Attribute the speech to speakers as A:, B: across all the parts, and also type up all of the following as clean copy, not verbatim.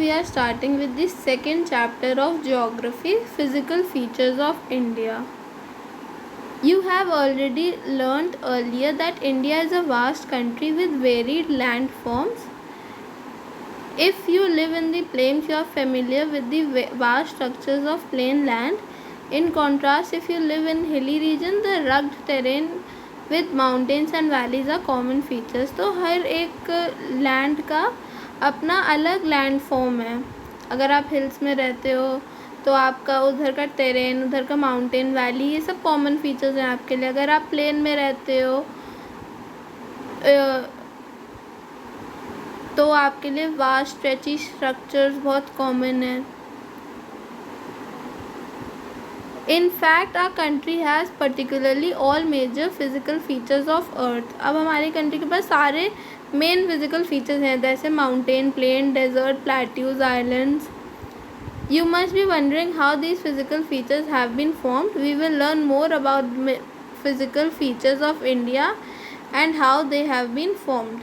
A: we are starting with the second chapter of Geography, Physical Features of India. You have already learnt earlier that India is a vast country with varied landforms. If you live in the plains, you are familiar with the vast structures of plain land. In contrast, if you live in hilly region, the rugged terrain with mountains and valleys are common features. तो हर एक land का अपना अलग land form है. अगर आप hills में रहते हो तो आपका उधर का टेरेन, उधर का माउंटेन, वैली, ये सब कॉमन फीचर्स हैं आपके लिए. अगर आप प्लेन में रहते हो तो आपके लिए वास्ट स्ट्रेची स्ट्रक्चर्स बहुत कॉमन है. In fact, our country has particularly all major physical features of earth. अब हमारी कंट्री के पास सारे मेन फिजिकल फीचर्स हैं, जैसे mountain, plain, desert, plateaus, islands. You must be wondering how these physical features have been formed. We will learn more about physical features of India and how they have been formed.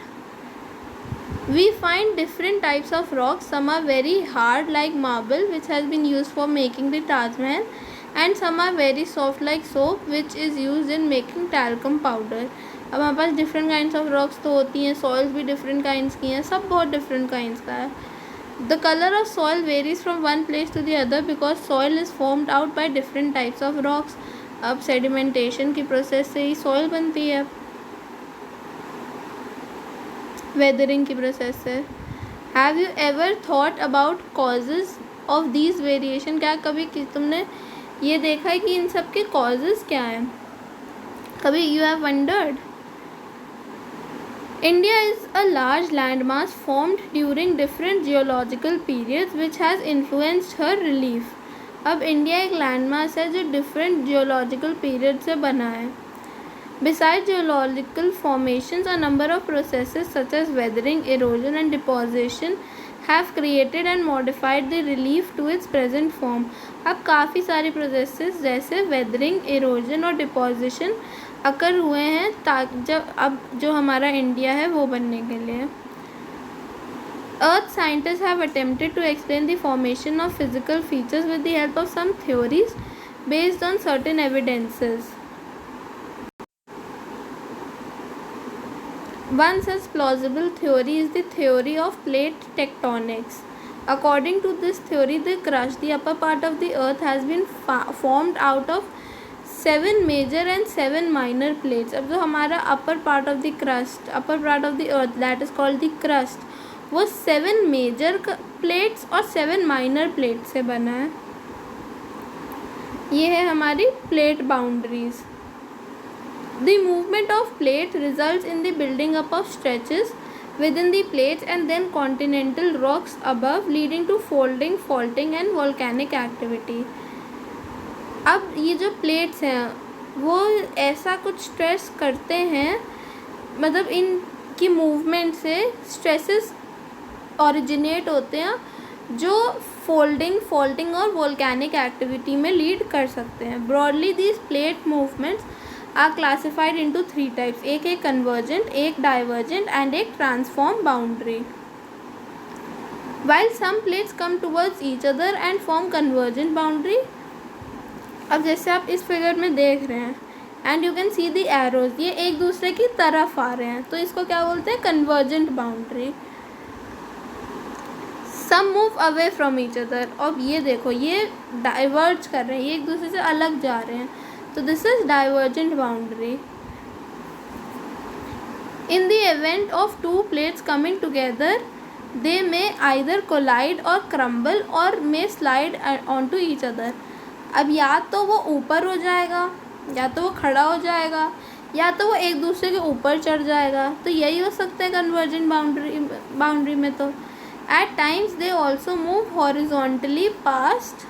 A: We find different types of rocks. Some are very hard like marble, which has been used for making the Taj Mahal, and some are very soft like soap, which is used in making talcum powder. अब हमारे पास different kinds of rocks तो होती हैं, soils भी different kinds की हैं, सब बहुत different kinds का है. The color of soil varies from one place to the other because soil is formed out by different types of rocks. अब sedimentation की process से ही soil बनती है, weathering की process से. Have you ever thought about causes of these variation? क्या कभी तुमने ये देखा है कि इन सब के causes क्या हैं? कभी you have wondered? India is a large landmass formed during different geological periods which has influenced her relief. अब इंडिया एक लैंडमास है जो different geological period से बना है. Besides geological formations, a number of processes such as weathering, erosion and deposition have created and modified the relief to its present form. अब काफ़ी सारी processes जैसे weathering, erosion और deposition अकर हुए हैं जब अब जो हमारा इंडिया है वो बनने के लिए. Earth scientists have attempted to explain the formation of physical features with the help of some theories based on certain evidences. One such plausible theory is the theory of plate tectonics. According to this theory, the crust, the upper part of the earth, has been formed out of 7 major and 7 minor plates. अब जो हमारा upper part of the crust, upper part of the earth, that is called the crust, वो 7 major plates और 7 minor plates से बना है. ये है हमारी plate boundaries. The movement of plate results in the building up of stretches within the plates and then continental rocks above, leading to folding, faulting and volcanic activity. अब ये जो प्लेट्स हैं वो ऐसा कुछ स्ट्रेस करते हैं, मतलब इनकी मूवमेंट से स्ट्रेसेस ओरिजिनेट होते हैं जो फोल्डिंग, फॉल्टिंग और वोल्केनिक एक्टिविटी में लीड कर सकते हैं. Broadly these plate movements are classified into 3 types. एक कन्वर्जेंट, एक डाइवर्जेंट एंड एक transform boundary. While some plates come towards each other and form convergent boundary. अब जैसे आप इस फिगर में देख रहे हैं and you can C the arrows, ये एक दूसरे की तरफ आ रहे हैं, तो इसको क्या बोलते हैं? Convergent boundary. Some move away from each other. अब ये देखो ये डाइवर्ज कर रहे हैं, ये एक दूसरे से अलग जा रहे हैं, तो this is divergent boundary. In the event of 2 plates coming together, they may either collide or crumble or may slide onto each other. अब या तो वो ऊपर हो जाएगा, या तो वो खड़ा हो जाएगा, या तो वो एक दूसरे के ऊपर चढ़ जाएगा. तो यही हो सकता है कन्वर्जेंट बाउंड्री में. तो at times they also move horizontally past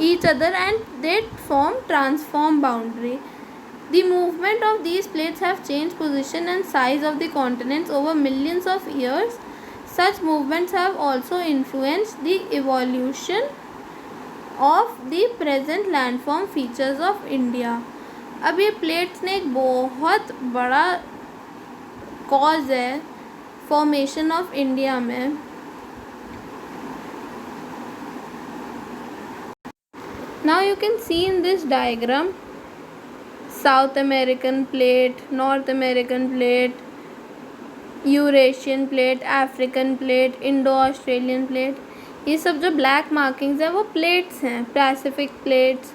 A: each other and they form transform boundary. The movement of these plates have changed position and size of the continents over millions of years. Such movements have also influenced the evolution of the present landform features of India. अब ये plates ने एक बहुत बड़ा cause है formation of India में now you can see in this diagram South American plate, North American plate, Eurasian plate, African plate, Indo Australian plate, ये सब जो ब्लैक मार्किंग्स हैं वो प्लेट्स हैं, Pacific plates,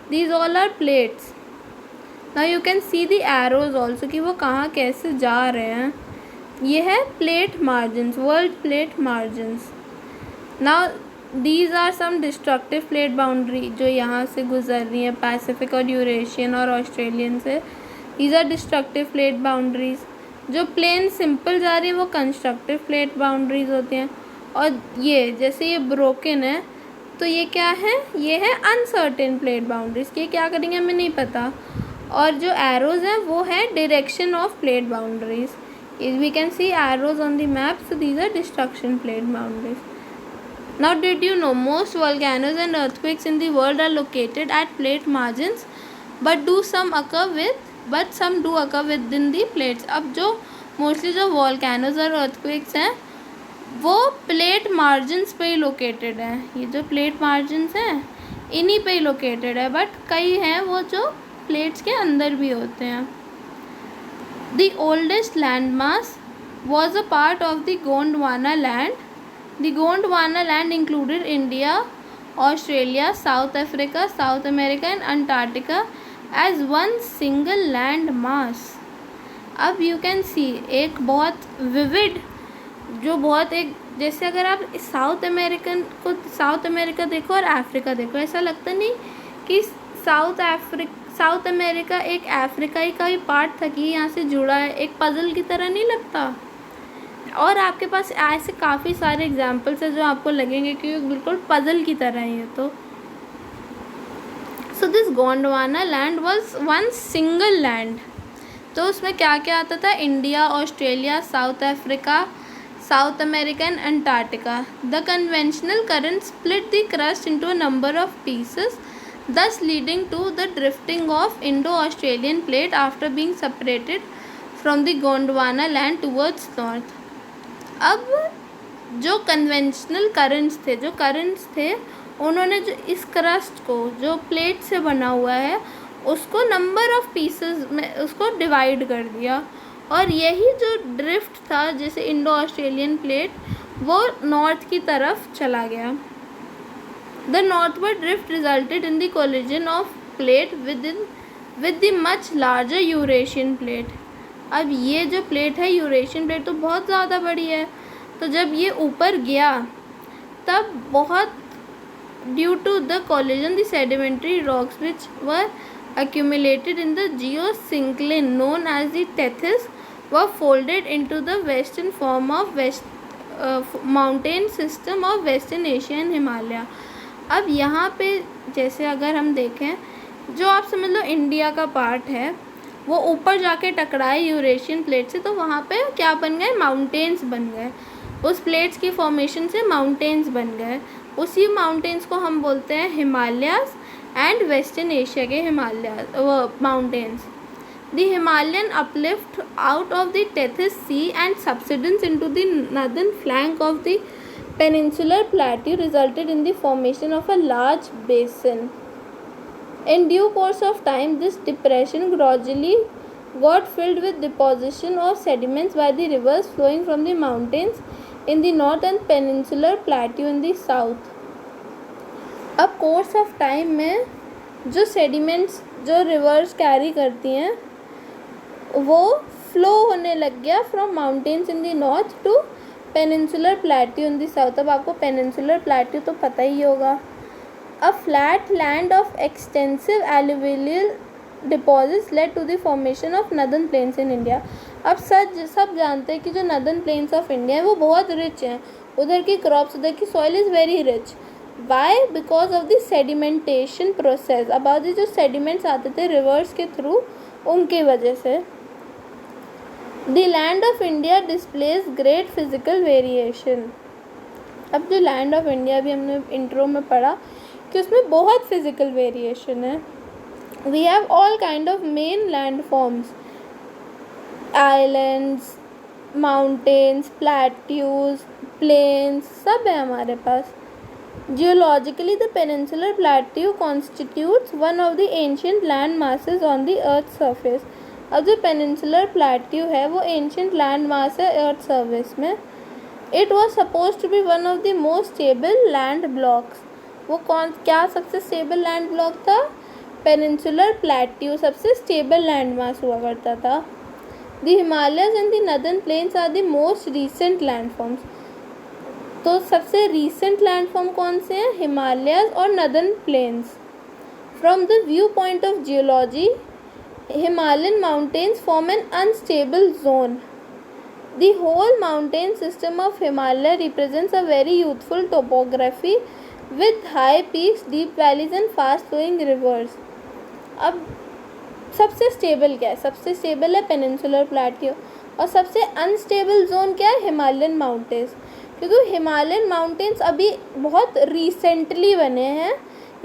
A: these all are plates. Now you can see the arrows also कि वो कहाँ कैसे जा रहे हैं. ये है plate margins, world plate margins. Now these are some destructive plate boundary जो यहाँ से गुजर रही है पैसिफिक और यूरेशियन और ऑस्ट्रेलियन से. These are destructive plate boundaries. जो प्लेन सिंपल जा रही है वो कंस्ट्रक्टिव प्लेट बाउंड्रीज होती हैं. और ये जैसे ये ब्रोकन है तो ये क्या है, ये है अनसर्टेन प्लेट बाउंड्रीज. ये क्या करेंगे हमें नहीं पता. और जो एरोज हैं वो है direction of plate boundaries. We can see arrows on the map. So these are destruction plate boundaries. Now did you know most volcanoes and earthquakes in the world are located at plate margins but some do occur within the plates. अब जो mostly जो volcanoes और earthquakes हैं वो plate margins पे ही located हैं. ये जो प्लेट मार्जिन्स हैं इन्हीं पे ही लोकेटेड है. बट कई हैं वो जो प्लेट्स के अंदर भी होते हैं. The oldest landmass was a part of the Gondwana land. The Gondwana land included India, Australia, South Africa, South America and Antarctica as one single land mass. अब you can see एक बहुत vivid, जो बहुत एक जैसे अगर आप south America देखो और अफ्रीका देखो, ऐसा लगता नहीं कि साउथ अमेरिका एक अफ्रीका का ही पार्ट था कि यहाँ से जुड़ा है. एक पजल की तरह नहीं लगता. और आपके पास ऐसे काफ़ी सारे एग्जाम्पल्स हैं जो आपको लगेंगे कि बिल्कुल पजल की तरह है. तो so this Gondwana land was one single land. तो उसमें क्या क्या आता था, India, Australia, south Africa, south America and Antarctica. The conventional current split the crust into a number of pieces thus leading to the drifting of Indo-Australian plate after being separated from the Gondwana land towards north. अब जो conventional currents थे उन्होंने जो इस crust को जो plate से बना हुआ है उसको नंबर ऑफ पीसेस में उसको डिवाइड कर दिया. और यही जो ड्रिफ्ट था जैसे इंडो ऑस्ट्रेलियन प्लेट वो नॉर्थ की तरफ चला गया. The northward drift resulted in the collision of plate with the much larger Eurasian plate. अब ये जो प्लेट है यूरेशियन प्लेट तो बहुत ज़्यादा बड़ी है. तो जब ये ऊपर गया तब बहुत due to the collision the sedimentary rocks which were accumulated in the geosyncline known as the Tethys were folded into the western form of mountain system of Western Asia and Himalaya. अब यहाँ पे जैसे अगर हम देखें जो आप समझ लो इंडिया का पार्ट है वो ऊपर जाके टकराए यूरेशियन प्लेट से तो वहाँ पे क्या बन गए, माउंटेन्स बन गए. उस प्लेट्स की फॉर्मेशन से माउंटेन्स बन गए. उसी माउंटेन्स को हम बोलते हैं हिमालयाज एंड वेस्टर्न एशिया के mountains. The Himalayan uplift out of the Tethys sea and subsidence into the northern flank of the peninsular plateau resulted in the formation of a large basin. In due course of time, this depression gradually got filled with deposition of sediments by the rivers flowing from the mountains in the north and peninsular plateau in the south. अब course of time में जो sediments जो rivers carry करती हैं वो flow होने लग गया from mountains in the north to peninsular plateau in the south. अब आपको पेनिनसुलर प्लेट्यू तो पता ही होगा. A flat land of extensive alluvial deposits led to the formation of northern plains in India. अब सब जानते हैं कि जो नदर्न प्लेन्स ऑफ इंडिया है वो बहुत रिच हैं. उधर की क्रॉप्स, उधर की soil is very rich. Why? Because of the sedimentation process. अब आज जो सेडिमेंट्स आते थे रिवर्स के थ्रू उनकी वजह से. The land of India displays great physical variation. अब जो लैंड ऑफ इंडिया अभी हमने इंट्रो में पढ़ा कि उसमें बहुत फिजिकल वेरिएशन है. We have all kind of main land forms, islands, mountains, plateaus, plains सब है हमारे पास। Geologically the peninsular plateau constitutes one of the ancient land masses on the earth surface. अब जो पेनिनसुलर प्लेट्यू है वो ancient land mass है earth surface में। It was suppose to be one of the most stable land blocks. वो क्या सबसे stable land block था? पेनिनसुलर प्लेट्यू सबसे स्टेबल लैंड मास हुआ करता था। The Himalayas and the northern plains are the most recent landforms. तो सबसे रीसेंट लैंडफॉर्म कौन से हैं? हिमालयस और northern plains. From the view point of geology, Himalayan mountains form an unstable zone. The whole mountain system of Himalaya represents a very youthful topography with high peaks, deep valleys and fast flowing rivers. अब सबसे stable क्या है? सबसे stable है peninsular plateau और सबसे unstable zone क्या है? Himalayan mountains. क्योंकि हिमालयन माउंटेन्स अभी बहुत रिसेंटली बने हैं।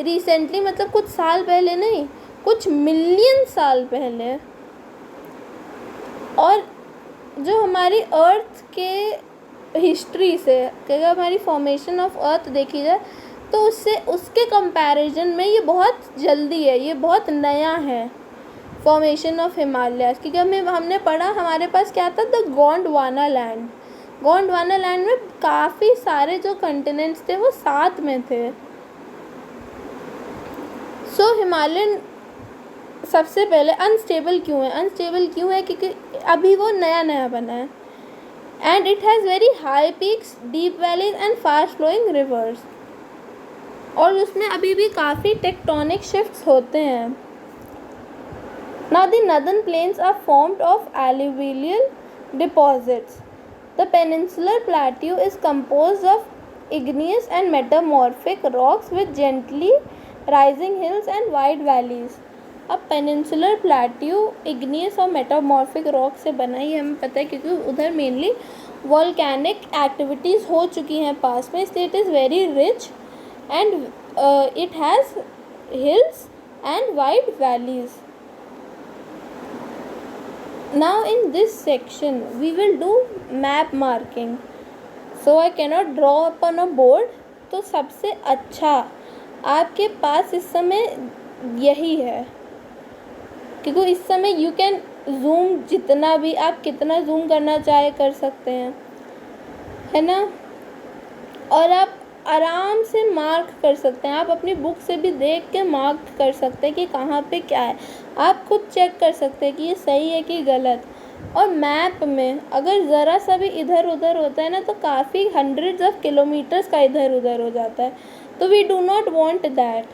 A: रिसेंटली मतलब कुछ साल पहले नहीं, कुछ मिलियन साल पहले। और जो हमारी अर्थ के हिस्ट्री से अगर हमारी फॉर्मेशन ऑफ अर्थ देखी जाए तो उससे उसके कंपैरिजन में ये बहुत जल्दी है, ये बहुत नया है फॉर्मेशन ऑफ हिमालयाज। क्योंकि हमने पढ़ा हमारे पास क्या था? The Gondwana land. Gondwana land में काफ़ी सारे जो कंटिनेंट्स थे वो साथ में थे। सो हिमालयन सबसे पहले अनस्टेबल क्यों है? अनस्टेबल क्यों है? क्योंकि अभी वो नया नया बना है। And it has very high peaks, deep valleys and fast flowing rivers. और उसमें अभी भी काफ़ी टेक्टोनिक शिफ्ट्स होते हैं। Now the northern plains are formed of alluvial deposits. The peninsular plateau is composed of igneous and metamorphic rocks with gently rising hills and wide valleys. अब peninsular plateau igneous और metamorphic rock से बना ही हमें पता है, क्योंकि उधर mainly volcanic activities हो चुकी हैं पास में, इसलिए it is very rich and it has hills and wide valleys. Now in this section we will do map marking. So I cannot draw upon a board. तो सबसे अच्छा आपके पास इस समय यही है, क्योंकि इस समय यू कैन जूम, जितना भी आप कितना जूम करना चाहे कर सकते हैं, है ना। और आप आराम से मार्क कर सकते हैं। आप अपनी बुक से भी देख के मार्क कर सकते हैं कि कहाँ पे क्या है। आप खुद चेक कर सकते हैं कि ये सही है कि गलत। और मैप में अगर ज़रा सा भी इधर उधर होता है ना तो काफ़ी हंड्रेड्स ऑफ किलोमीटर्स का इधर उधर हो जाता है। तो we do not want that.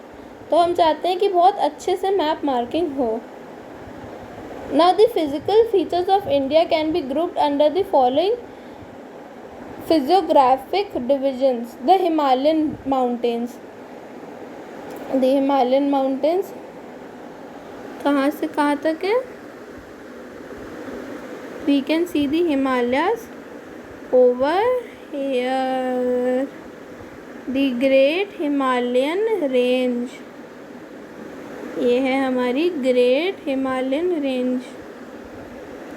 A: तो हम चाहते हैं कि बहुत अच्छे से मैप मार्किंग हो। Now the physical features of India can be grouped under the following physiographic divisions. The Himalayan mountains. The Himalayan mountains कहाँ से कहाँ तक है? We can see the Himalayas over here. The Great Himalayan Range. ये है हमारी great Himalayan range.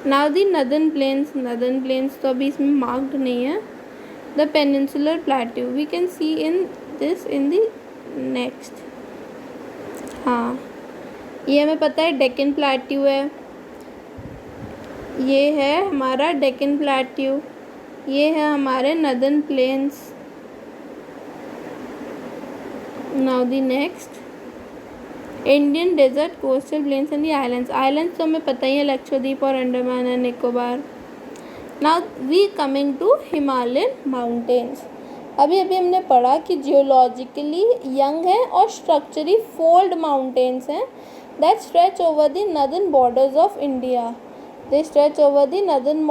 A: Now the northern plains तो अभी इसमें मार्क्ड नहीं है। The peninsular plateau we can see in this in the next. हाँ, ये हमें पता है डेक्कन प्लेट्यू है। ये है हमारा डेक्कन प्लेट्यू। ये है हमारे northern plains. Now the next Indian desert, coastal plains and the islands. Islands तो हमें पता ही है, लक्षद्वीप और Andaman and Nicobar. Now we coming to Himalayan mountains. अभी हमने पढ़ा कि जियोलॉजिकली यंग है और स्ट्रक्चरली फोल्ड माउंटेन्स हैं that stretch over the northern borders of India. They stretch over the northern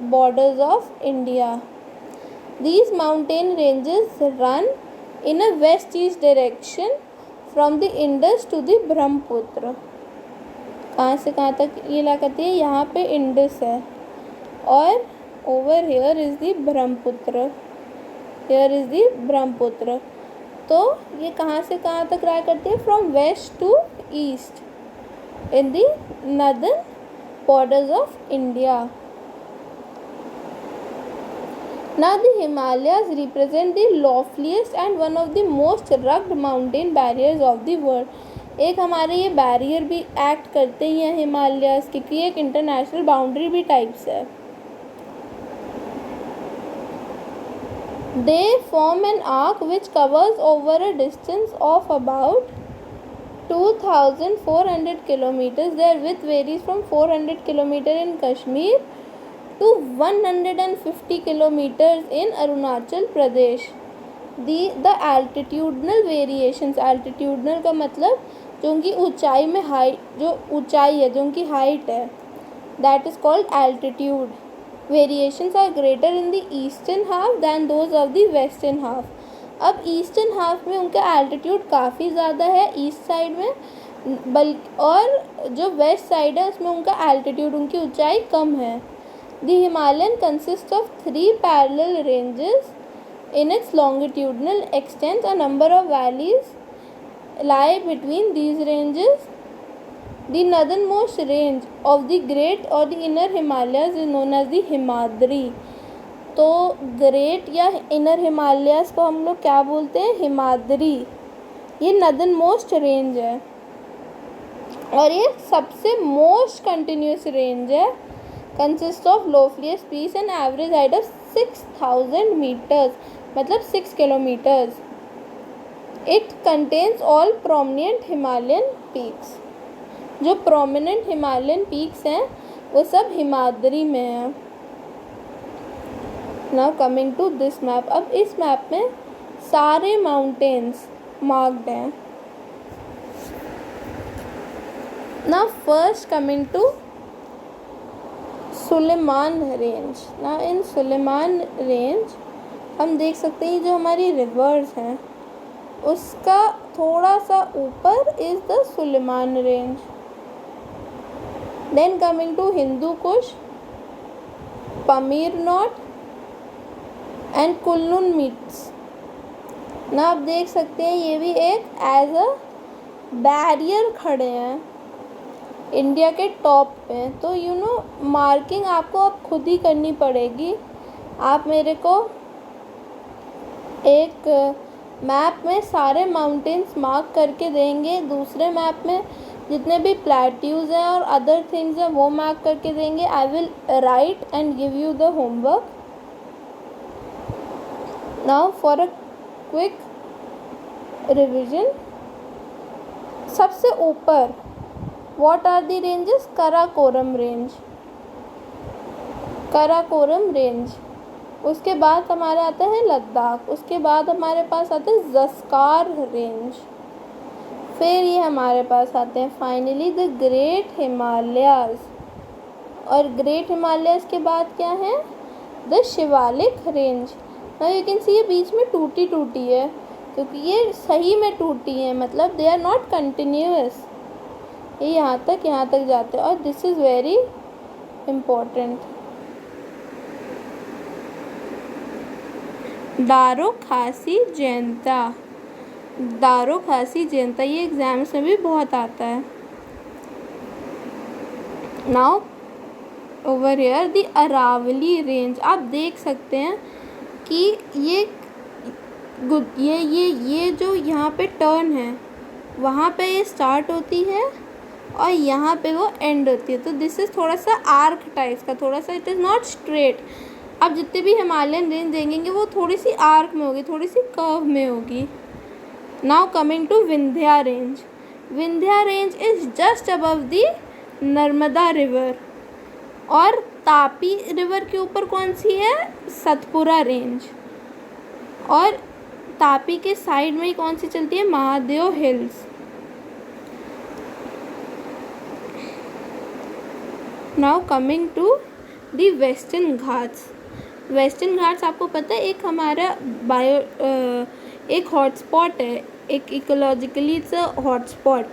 A: borders of India. These mountain ranges run in a west east direction from the Indus to the Brahmaputra. कहाँ से कहाँ तक ये ला करती है? यहाँ पे इंडस है और over here is the Brahmaputra. Here is the Brahmaputra. तो ये कहाँ से कहाँ तक रहा करती है? From west to east in the northern borders of India. Now the Himalayas represent the loftiest and one of the most rugged mountain barriers of the world. एक हमारे ये बैरियर भी एक्ट करते ही हैं हिमालयास, क्योंकि एक इंटरनेशनल बाउंड्री भी types है. They form an arc which covers over a distance of about 2,400 kilometers. Their width varies from 400 kilometers in Kashmir to 150 kilometers in Arunachal Pradesh. The altitudinal variations, altitudinal का मतलब जो उनकी ऊंचाई में height, जो ऊंचाई है, जो उनकी हाइट है, that is called altitude. Variations are greater in the eastern half than those of the western half. अब ईस्टर्न हाफ में उनका एल्टीट्यूड काफ़ी ज़्यादा है ईस्ट साइड में, और जो वेस्ट साइड है उसमें उनका एल्टीट्यूड, उनकी ऊंचाई कम है. The Himalayan consist of 3 parallel ranges in its longitudinal expanse. A number of valleys lie between these ranges. The northernmost range of the Great or the Inner Himalayas is known as the Himadri. तो great या inner Himalayas को हम लोग क्या बोलते हैं? हिमाद्री. ये नॉर्दर्नमोस्ट range है और ये सबसे मोस्ट कंटिन्यूस रेंज है. Consist of loftiest peaks and average height of 6,000 metres, मतलब 6 kilometres. It contains all prominent Himalayan peaks. जो प्रोमिनेंट हिमालयन पीक्स हैं वो सब हिमाद्री में हैं. Now coming to this map. अब इस मैप में सारे माउंटेन्स मार्क्ड हैं. Now first coming to Sulaiman range. Now in Sulaiman range हम देख सकते हैं जो हमारी रिवर्स हैं उसका थोड़ा सा ऊपर is the Sulaiman range. Then coming to Hindu Kush, Pamir Knot and Kulnun meets. ना आप देख सकते हैं ये भी एक एज अ बैरियर खड़े हैं इंडिया के टॉप पे. तो यू नो मार्किंग आपको अब खुद ही करनी पड़ेगी. आप मेरे को एक मैप में सारे माउंटेन्स मार्क करके देंगे, दूसरे मैप में जितने भी प्लेट्यूज हैं और अदर थिंग्स हैं वो मार्क करके देंगे. I will write and give you the homework. Now for a quick revision. सबसे ऊपर what are the ranges? Karakoram range, Karakoram range. उसके बाद हमारे आता है लद्दाख. उसके बाद हमारे पास आता है ज़स्कार रेंज. फिर ये हमारे पास आते हैं फाइनली द ग्रेट हिमालयाज़. और ग्रेट हिमालयाज़ के बाद क्या है? The Shivalik range. Now you can सी ये बीच में टूटी टूटी है क्योंकि ये सही में टूटी है, मतलब दे आर नॉट कंटिन्यूअस. ये यहाँ तक जाते हैं और दिस इज़ वेरी इम्पोर्टेंट. दारो खासी जयंता. दारो खासी जयंता ये एग्ज़ाम्स में भी बहुत आता है. Now over here the Aravalli range. आप देख सकते हैं कि ये जो यहाँ पे टर्न है वहाँ पे ये स्टार्ट होती है और यहाँ पे वो एंड होती है. तो दिस इज़ थोड़ा सा आर्क टाइप्स का, थोड़ा सा इट इज़ नॉट स्ट्रेट. अब जितने भी हिमालयन रेंज देंगे वो थोड़ी सी आर्क में होगी, थोड़ी सी कर्व में होगी. Now coming to Vindhya range. Vindhya range is just above the Narmada river. और तापी रिवर के ऊपर कौन सी है? सतपुरा रेंज. और तापी के साइड में ही कौन सी चलती है? Mahadev hills. Now coming to the Western Ghats. Western Ghats आपको पता है एक हमारा एक हॉटस्पॉट है, एक ecologically it's a hotspot.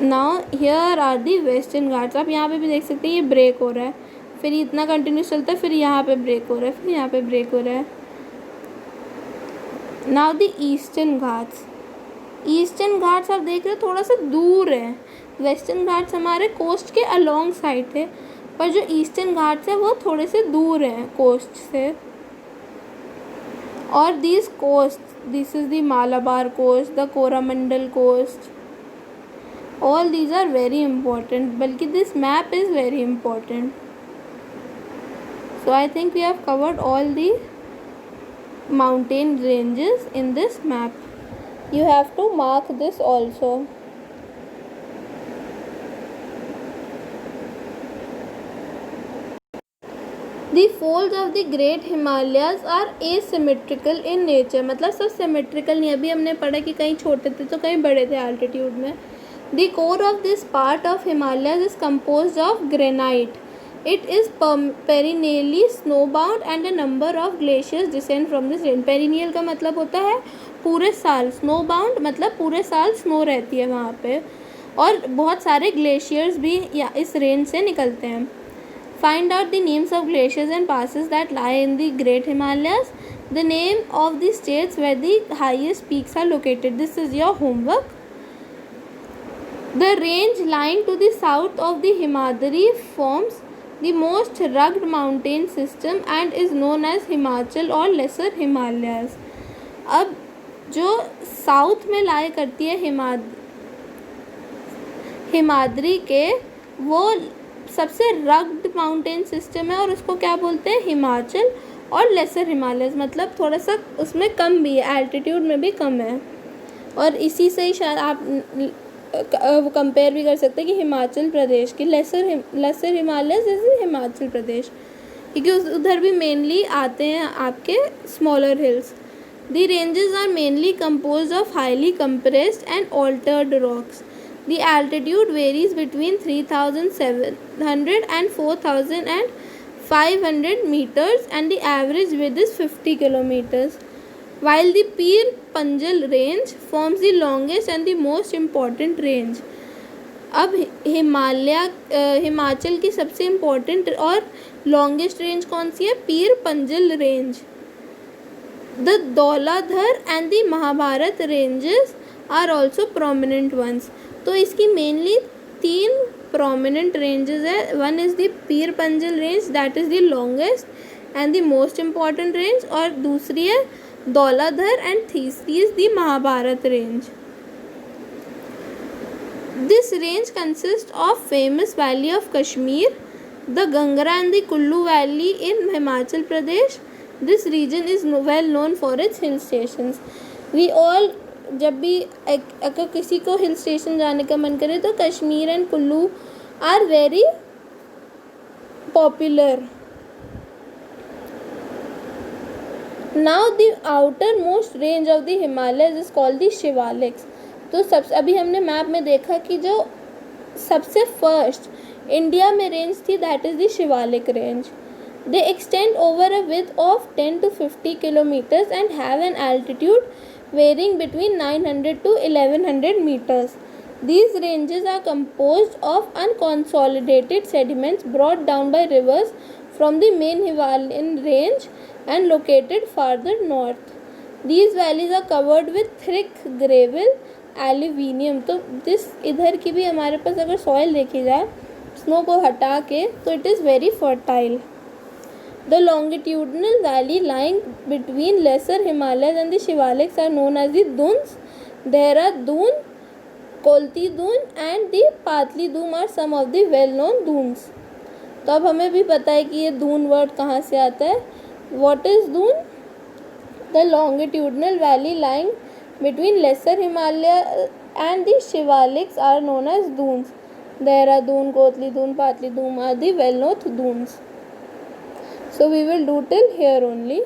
A: Now here are the Western Ghats. आप यहाँ पे भी देख सकते हैं ये ब्रेक हो रहा है, फिर इतना कंटिन्यूस चलता है, फिर यहाँ पे ब्रेक हो रहा है, फिर यहाँ पे ब्रेक हो रहा है. Now the eastern Ghats. Eastern Ghats आप देख रहे हो थोड़ा सा दूर है. वेस्टर्न घाट्स हमारे कोस्ट के अलोंग साइड थे, पर जो ईस्टर्न घाट्स है वो थोड़े से दूर हैं कोस्ट से. और this coast, this is the Malabar coast, the Coromandel coast, all these are very important, बल्कि this map is very important. So I think we have covered all the mountain ranges in this map. You have to mark this also. The folds of the Great Himalayas are asymmetrical in nature. मतलब सब symmetrical नहीं. अभी हमने पढ़ा कि कहीं छोटे थे तो कहीं बड़े थे altitude में. The core of this part of Himalayas is composed of granite. It is perennially snowbound and a number of glaciers descend from this range. Perennial का मतलब होता है पूरे साल, snowbound मतलब पूरे साल snow रहती है वहाँ पे, और बहुत सारे glaciers भी इस range से निकलते हैं. Find out the names of glaciers and passes that lie in the Great Himalayas. The name of the states where the highest peaks are located. This is your homework. The range lying to the south of the Himadri forms the most rugged mountain system and is known as Himachal or Lesser Himalayas. अब जो south में लाई करती है हिमाद्री के, वो सबसे rugged mountain system है और उसको क्या बोलते हैं, हिमाचल और लेसर हिमालयस. मतलब थोड़ा सा उसमें कम भी है, एल्टीट्यूड में भी कम है, और इसी से ही शायद आप कंपेयर भी कर सकते हैं कि हिमाचल प्रदेश की लेसर हिमालयस जैसे हिमाचल प्रदेश, क्योंकि उधर भी मेनली आते हैं आपके smaller hills. The ranges are mainly composed of highly compressed and altered rocks. The altitude varies between 3,700 and 4,500 meters and the average width is 50 kilometers. While the Pir Panjal range forms the longest and the most important range. अब हिमाचल की सबसे important और longest range कौन सी है, Pir Panjal range. The Dhauladhar and the Mahabharat ranges are also prominent ones. तो इसकी mainly 3 prominent ranges है. One is the Pir Panjal range, that is the longest and the most important range, और दूसरी है धौलाधर एंड तीसरी is the Mahabharat range. This range consist of famous valley of Kashmir, the Kangra and the Kullu valley in Himachal Pradesh. This region is well known for its hill stations. We all, जब भी अगर किसी को hill station जाने का मन करे तो Kashmir and Kullu are very popular. Now the outer most range of the Himalayas is called the Shivaliks. तो सबसे अभी हमने मैप में देखा कि जो सबसे फर्स्ट इंडिया में रेंज थी that is the Shivalik range. They extend over a width of 10 to 50 kilometers and have an altitude varying between 900 to 1100 meters. These ranges are composed of unconsolidated sediments brought down by rivers from the main Himalayan range and located farther north. These valleys are covered with thick gravel alluvium. तो इधर की भी हमारे पास अगर soil देखी जाए snow को हटा के तो it is very fertile. The longitudinal valley lying between Lesser Himalayas and the Shivaliks are known as the Duns. Dehradun, Kolti Dun and the Patli Dun are some of the well-known dunes. तो अब हमें भी पता है कि ये Doon word कहाँ से आता है. What is Dun? The longitudinal valley lying between Lesser Himalaya and the Shivaliks are known as dunes. Dehradun, Kotli Dun, Patli Dun are the well-known dunes. So we will do till here only.